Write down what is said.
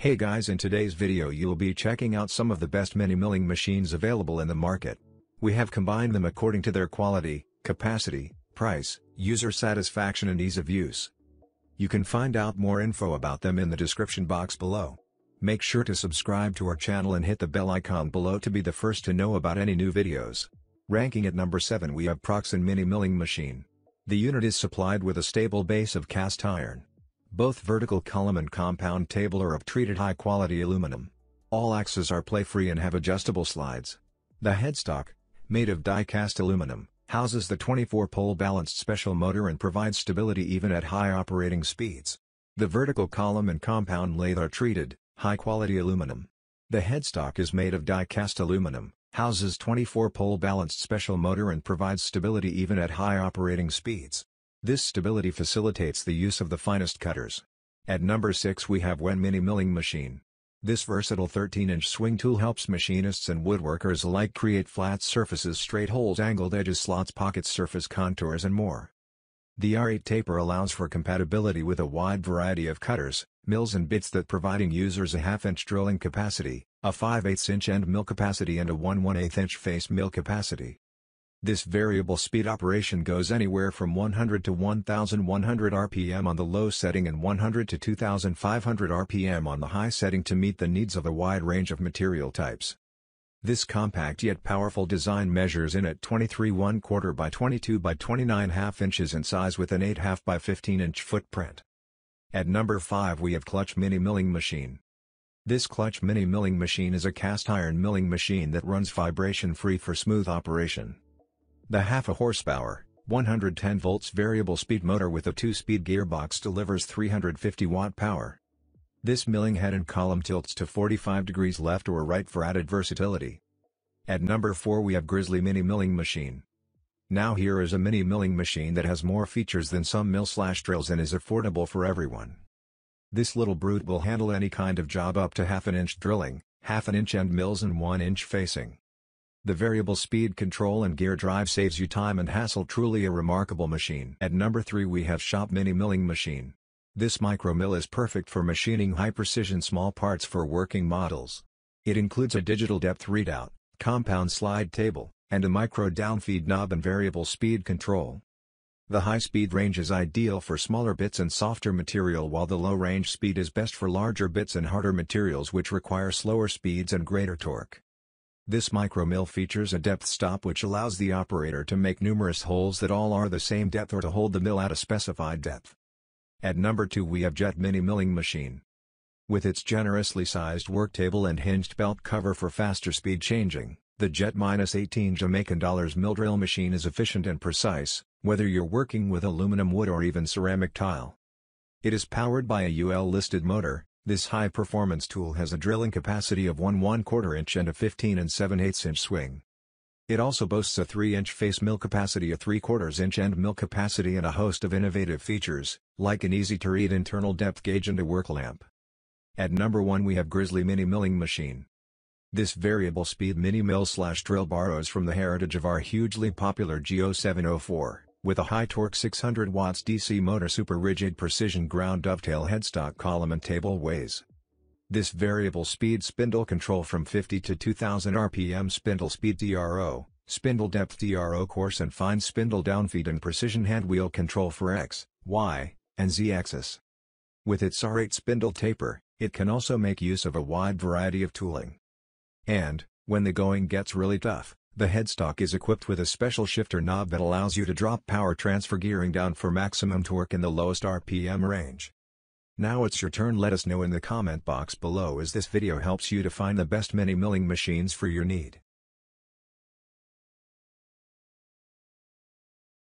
Hey guys, in today's video you'll be checking out some of the best mini milling machines available in the market. We have combined them according to their quality, capacity, price, user satisfaction and ease of use. You can find out more info about them in the description box below. Make sure to subscribe to our channel and hit the bell icon below to be the first to know about any new videos. Ranking at number 7 we have PROXXON Mini Milling Machine. The unit is supplied with a stable base of cast iron. Both vertical column and compound table are of treated high-quality aluminum. All axes are play-free and have adjustable slides. The headstock, made of die-cast aluminum, houses the 24-pole balanced special motor and provides stability even at high operating speeds. The vertical column and compound lathe are treated, high-quality aluminum. The headstock is made of die-cast aluminum, houses 24-pole balanced special motor and provides stability even at high operating speeds. This stability facilitates the use of the finest cutters. At number 6 we have WEN Mini Milling Machine. This versatile 13-inch swing tool helps machinists and woodworkers alike create flat surfaces, straight holes, angled edges, slots, pockets, surface contours and more. The R8 taper allows for compatibility with a wide variety of cutters, mills and bits that providing users a half-inch drilling capacity, a 5/8-inch end mill capacity and a 1/1/8-inch face mill capacity. This variable speed operation goes anywhere from 100 to 1100 RPM on the low setting and 100 to 2500 RPM on the high setting to meet the needs of a wide range of material types. This compact yet powerful design measures in at 23 1/4 by 22 by 29 half inches in size with an 8 half by 15-inch footprint. At number 5 we have Clutch Mini Milling Machine. This Clutch Mini Milling Machine is a cast iron milling machine that runs vibration-free for smooth operation. The half a horsepower, 110 volts variable speed motor with a 2-speed gearbox delivers 350 watt power. This milling head and column tilts to 45 degrees left or right for added versatility. At number 4 we have Grizzly Mini Milling Machine. Now here is a mini milling machine that has more features than some mill/drills and is affordable for everyone. This little brute will handle any kind of job up to half an inch drilling, half an inch end mills and 1-inch facing. The variable speed control and gear drive saves you time and hassle, truly a remarkable machine. At number 3 we have Shop Mini Milling Machine. This micro mill is perfect for machining high-precision small parts for working models. It includes a digital depth readout, compound slide table, and a micro downfeed knob and variable speed control. The high-speed range is ideal for smaller bits and softer material, while the low-range speed is best for larger bits and harder materials which require slower speeds and greater torque. This micro mill features a depth stop which allows the operator to make numerous holes that all are the same depth or to hold the mill at a specified depth. At number 2 we have Jet Mini Milling Machine. With its generously sized work table and hinged belt cover for faster speed changing, the Jet -18 Jamaican dollars mill drill machine is efficient and precise, whether you're working with aluminum, wood or even ceramic tile. It is powered by a UL-listed motor. This high-performance tool has a drilling capacity of 1/1/4 inch and a 15 7/8 swing. It also boasts a 3-inch face mill capacity, a 3/4 inch end mill capacity and a host of innovative features, like an easy-to-read internal depth gauge and a work lamp. At number 1 we have Grizzly Mini Milling Machine. This variable speed mini mill/drill borrows from the heritage of our hugely popular Go704. With a high torque 600 watts DC motor, super rigid precision ground dovetail headstock column and table ways. This variable speed spindle control from 50 to 2000 RPM spindle speed DRO, spindle depth DRO coarse and fine spindle downfeed and precision hand wheel control for X, Y, and Z axis. With its R8 spindle taper, it can also make use of a wide variety of tooling. And, when the going gets really tough, the headstock is equipped with a special shifter knob that allows you to drop power transfer gearing down for maximum torque in the lowest RPM range. Now it's your turn. Let us know in the comment box below as this video helps you to find the best mini milling machines for your need.